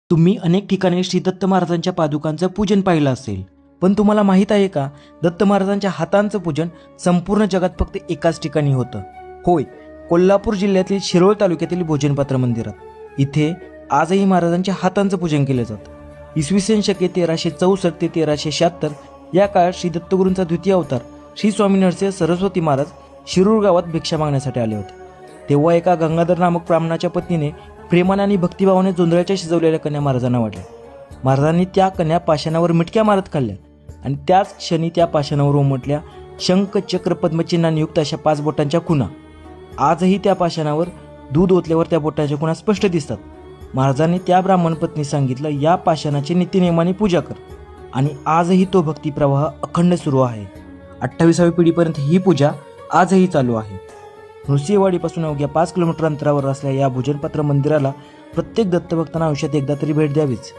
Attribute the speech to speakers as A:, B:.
A: तुम्ही अनेक ठिकाणी श्री दत्त महाराजांच्या पादुकांचं पूजन पाहिलं असेल, पण तुम्हाला माहीत आहे का, दत्त महाराजांच्या हातांचं पूजन संपूर्ण जगात फक्त एकाच ठिकाणी होतं. होय, कोल्हापूर जिल्ह्यातील शिरोळ तालुक्यातील भोजनपात्र मंदिरात. इथे आजही महाराजांच्या हातांचं पूजन केलं जातं. इसवी सन शके 1364 ते 1376 या काळात श्री दत्तगुरूंचा द्वितीय अवतार श्री स्वामी नरसिंह सरस्वती महाराज शिरूर गावात भिक्षा मागण्यासाठी आले होते. तेव्हा एका गंगाधर नामक ब्राह्मणाच्या पत्नीने प्रेमाने आणि भक्तिभावाने जोंधळ्याच्या शिजवलेल्या कन्या महाराजांना वाढल्या. महाराजांनी त्या कन्या पाषाणावर मिटक्या मारत खाल्ल्या आणि त्याच क्षणी त्या पाषाणावर उमटल्या शंख चक्र पद्मचिन्हांनी युक्त अशा 5 बोटांच्या खुणा. आजही त्या पाषाणावर दूध ओतल्यावर त्या बोटांच्या खुणा स्पष्ट दिसतात. महाराजांनी त्या ब्राह्मण पत्नी सांगितलं, या पाषाणाची नित्यनेमाने पूजा कर. आणि आजही तो भक्तिप्रवाह अखंड सुरू आहे. 28वी पिढीपर्यंत ही पूजा आजही चालू आहे. नृसिंहवाडीपासून अवघ्या 5 किलोमीटर अंतरावर असलेल्या या भोजनपात्र मंदिराला प्रत्येक दत्तभक्तांना आयुष्यात एकदा तरी भेट द्यावीच.